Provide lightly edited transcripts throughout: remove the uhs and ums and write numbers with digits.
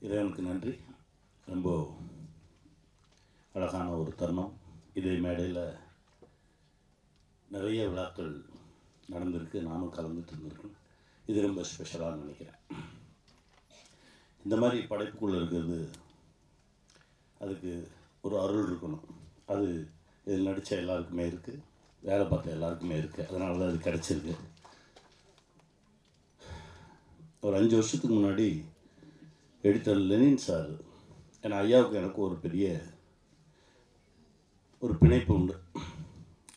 இறைவனுக்கு நன்றி. ரொம்ப அழகான ஒரு தருணம். இதே மேடையில் நிறைய விழாக்கள் நடந்திருக்கு, நானும் கலந்துட்டு இருந்திருக்கேன். இது ரொம்ப ஸ்பெஷலாக நினைக்கிறேன். இந்த மாதிரி படைப்புக்குள்ளே இருக்கிறது, அதுக்கு ஒரு அருள் இருக்கணும். அது இதில் நடித்த எல்லாருக்குமே இருக்குது, வேலை பார்த்த எல்லாருக்குமே இருக்குது. அதனால தான் அது கிடச்சிருக்கு. ஒரு 5 வருஷத்துக்கு முன்னாடி எடிட்டர் லெனின் சார், ஏன்னா ஐயாவுக்கு எனக்கு ஒரு பெரிய ஒரு பிணைப்பு உண்டு.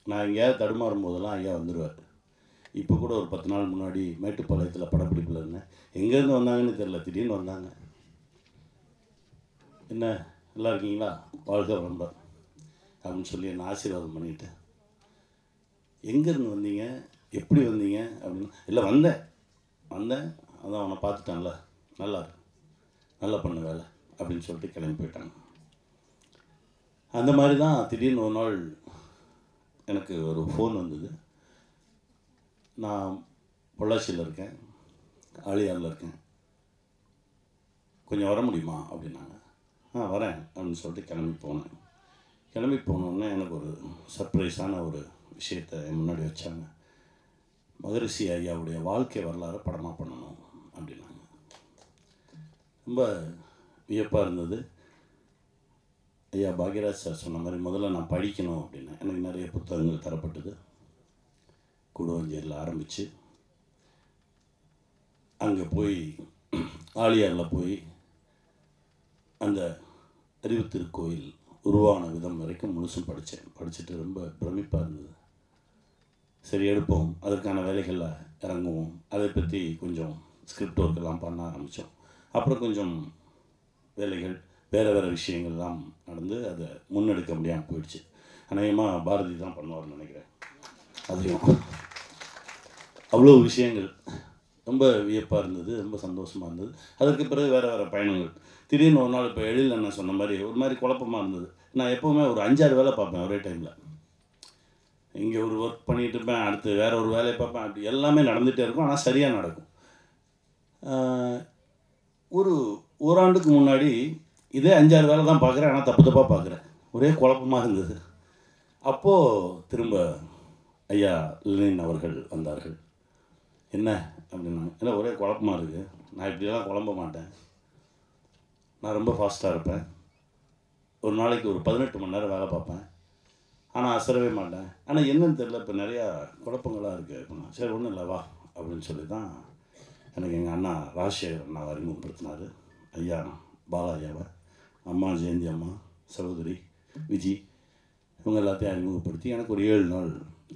நான் எங்கேயாவது தடுமாறும் போதெல்லாம் ஐயா வந்துடுவார். இப்போ கூட ஒரு 10 நாள் முன்னாடி மேட்டுப்பாளையத்தில் படப்பிடிப்பில் இருந்தேன். எங்கேருந்து வந்தாங்கன்னு தெரில, திடீர்னு வந்தாங்க. என்ன நல்லா இருக்கீங்களா, வாழ்க வளமுடன் அப்படின்னு சொல்லி என்னை ஆசீர்வாதம் பண்ணிவிட்டு, எங்கேருந்து வந்தீங்க, எப்படி வந்தீங்க அப்படின்னு. இல்லை வந்தேன் அதான் அவனை பார்த்துட்டான்ல, நல்லா பண்ண வேலை அப்படின்னு சொல்லிட்டு கிளம்பி போயிட்டாங்க. அந்த மாதிரி தான் திடீர்னு ஒரு நாள் எனக்கு ஒரு ஃபோன் வந்தது. நான் பொள்ளாச்சியில் இருக்கேன், ஆழியாரில் இருக்கேன், கொஞ்சம் வர முடியுமா அப்படின்னாங்க. வரேன் அப்படின்னு சொல்லிட்டு கிளம்பி போனோடனே எனக்கு ஒரு சர்ப்ரைஸான ஒரு விஷயத்தை என் முன்னாடி வச்சாங்க. மகரிஷி ஐயாவுடைய வாழ்க்கை வரலாறு படமாக பண்ணணும் அப்படின்னாங்க. ரொம்ப வியப்பாக இருந்தது. ஐயா பாக்யராஜ் சார் சொன்ன மாதிரி முதல்ல நான் படிக்கணும் அப்படின்னு எனக்கு நிறைய புத்தகங்கள் தரப்பட்டது. கூடுவஞ்சேரியில் ஆரம்பித்து அங்கே போய் ஆழியாரில் போய் அந்த அறிவு திருக்கோயில் உருவான விதம் வரைக்கும் முழுசும் படிச்சுட்டு ரொம்ப பிரமிப்பாக இருந்தது. சரி எடுப்போம், அதற்கான வேலைகளில் இறங்குவோம், அதை பற்றி கொஞ்சம் ஸ்கிரிப்ட் ஒர்க்கெல்லாம் பண்ண ஆரம்பித்தோம். அப்புறம் கொஞ்சம் வேலைகள் வேறு விஷயங்கள்லாம் நடந்து அதை முன்னெடுக்க முடியாமல் போயிடுச்சு. அநேகமாக பாரதி தான் பண்ணுவார்னு நினைக்கிறேன். அதையும் அவ்வளோ விஷயங்கள் ரொம்ப வியப்பாக இருந்தது, ரொம்ப சந்தோஷமாக இருந்தது. அதற்கு பிறகு வேறு பயணங்கள். திடீர்னு ஒரு நாள் இப்போ எழில் என்ன சொன்ன மாதிரி ஒரு மாதிரி குழப்பமாக இருந்தது. நான் எப்போவுமே ஒரு 5-6 வேலை பார்ப்பேன் ஒரே டைமில். இங்கே ஒரு ஒர்க் பண்ணிகிட்டு இருப்பேன், அடுத்து வேறு ஒரு வேலையை பார்ப்பேன், அப்படி எல்லாமே நடந்துகிட்டே இருக்கும். ஆனால் சரியாக நடக்கும். ஒரு ஓராண்டுக்கு முன்னாடி இதே 5-6 வேலை தான் பார்க்குறேன், ஆனால் தப்பாக பார்க்குறேன். ஒரே குழப்பமாக இருந்தது. அப்போது திரும்ப ஐயா லெனின் அவர்கள் வந்தார்கள். என்ன அப்படின்னாங்க. இல்லை ஒரே குழப்பமாக இருக்குது, நான் இப்படியெல்லாம் குழம்ப மாட்டேன், நான் ரொம்ப ஃபாஸ்ட்டாக இருப்பேன், ஒரு நாளைக்கு ஒரு 18 மணி நேரம் வேலை பார்ப்பேன், ஆனால் அசரவே மாட்டேன், ஆனால் என்னன்னு தெரியல, இப்போ நிறையா குழப்பங்களாக இருக்குது அப்படின்னா. சரி ஒன்றும் இல்லை வா அப்படின்னு சொல்லி தான் எனக்கு எங்கள் அண்ணா ராஜசேகர் அண்ணாவை அறிமுகப்படுத்தினார். ஐயா பாலாஜாவை, அம்மா ஜெயந்தி அம்மா, சகோதரி விஜி, இவங்க எல்லாத்தையும் அறிமுகப்படுத்தி எனக்கு ஒரு 7 நாள்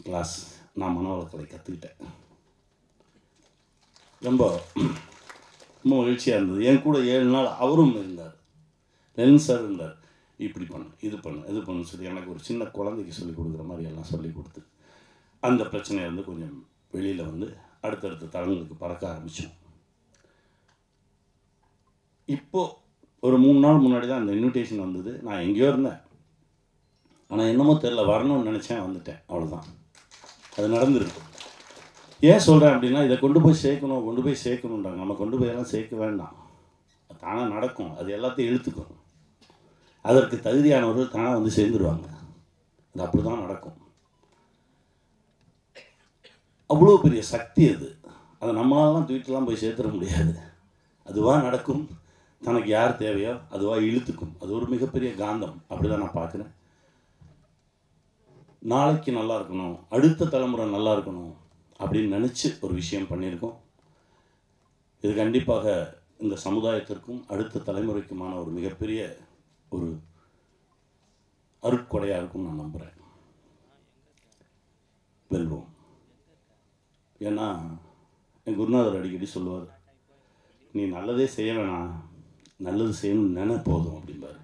கிளாஸ் நான் மனவளக்கலை கற்றுக்கிட்டேன். ரொம்ப மகிழ்ச்சியாக இருந்தது. என் கூட 7 நாள் அவரும் இருந்தார், லெனின் சார் இருந்தார். இப்படி பண்ணு, இது பண்ணு சொல்லி எனக்கு ஒரு சின்ன குழந்தைக்கு சொல்லிக் கொடுக்குற மாதிரி எல்லாம் சொல்லி கொடுத்து அந்த பிரச்சனையிலேருந்து கொஞ்சம் வெளியில் வந்து அடுத்தடுத்த தளங்களுக்கு பறக்க ஆரம்பித்தோம். இப்போது ஒரு 3 நாள் முன்னாடி தான் அந்த இன்விடேஷன் வந்தது. நான் எங்கேயோ இருந்தேன், ஆனால் என்னமோ தெரில, வரணும்னு நினச்சேன், வந்துட்டேன், அவ்வளோதான். அது நடந்துருக்கு. ஏன் சொல்கிறேன் அப்படின்னா, இதை கொண்டு போய் சேர்க்கணுன்றாங்க. நம்ம கொண்டு போய் எல்லாம் சேர்க்க வேண்டாம், தானாக நடக்கும். அது எல்லாத்தையும் இழுத்துக்கும். அதற்கு தகுதியானவர்கள் தானாக வந்து சேர்ந்துருவாங்க. அது அப்படி தான் நடக்கும். அவ்வளோ பெரிய சக்தி அது. அதை நம்மளாலாம் தூக்கிட்டுலாம் போய் சேர்த்துட முடியாது. அதுவாக நடக்கும். தனக்கு யார் தேவையோ அதுவாக இழுத்துக்கும். அது ஒரு மிகப்பெரிய காந்தம். அப்படி தான் நான் பார்க்குறேன். நாளைக்கு நல்லா இருக்கணும், அடுத்த தலைமுறை நல்லா இருக்கணும் அப்படின்னு நினச்சி ஒரு விஷயம் பண்ணியிருக்கோம். இது கண்டிப்பாக இந்த சமுதாயத்திற்கும் அடுத்த தலைமுறைக்குமான ஒரு மிகப்பெரிய ஒரு அருட்கொடையாக இருக்கும்னு நான் நம்புகிறேன். வெல்வோம். ஏன்னா என் குருநாதர் அடிக்கடி சொல்லுவார், நீ நல்லதே செய்ய வேணாம், நல்லது செய்யணும்னு நினை போதும் அப்படிம்பார்.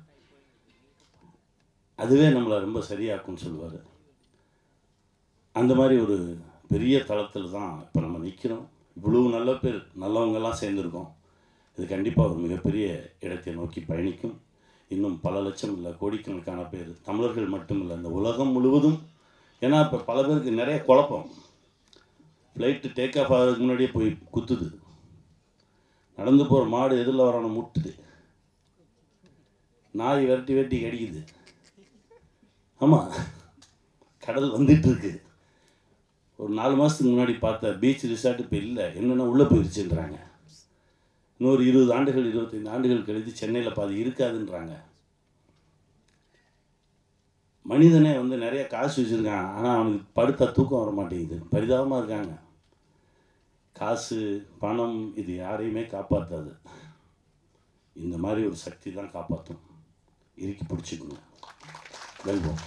அதுவே நம்மளை ரொம்ப சரியாக்கும்னு சொல்லுவார். அந்த மாதிரி ஒரு பெரிய தளத்தில் தான் இப்போ நம்ம நிற்கிறோம். இவ்வளவு நல்ல பேர், நல்லவங்கெல்லாம் சேர்ந்துருக்கோம். இது கண்டிப்பாக ஒரு மிகப்பெரிய இடத்தை நோக்கி பயணிக்கும். இன்னும் பல லட்சம் இல்லை, கோடிக்கணக்கான பேர், தமிழர்கள் மட்டும் இல்லை, இந்த உலகம் முழுவதும். ஏன்னா இப்போ பல பேருக்கு நிறைய குழப்பம். ஃப்ளைட்டு டேக் ஆஃப் ஆகிறதுக்கு முன்னாடியே போய் குத்துது, நடந்து போகிற மாடு எதிரில் வரான முட்டுது, நாய் விரட்டி விரட்டி கடிக்குது. ஆமாம், கடல் வந்துட்டுருக்கு. ஒரு 4 மாதத்துக்கு முன்னாடி பார்த்த பீச் ரிசார்ட் இப்போ இல்லை, என்னென்னா உள்ளே போயிடுச்சுன்றாங்க. இன்னொரு 20 ஆண்டுகள் 25 ஆண்டுகள் கழித்து சென்னையில் பாதி இருக்காதுன்றாங்க. மனிதனே வந்து நிறைய காசு வச்சுருக்கான், ஆனால் அவனுக்கு படுத்தா தூக்கம் வர மாட்டேங்குது. பரிதாபமாக இருக்காங்க. காசு பணம் இது யாரையுமே காப்பாற்றாது. இந்த மாதிரி ஒரு சக்தி தான் காப்பாற்றும். இறுக்கி பிடிச்சிக்கணும். வெல்வோம்.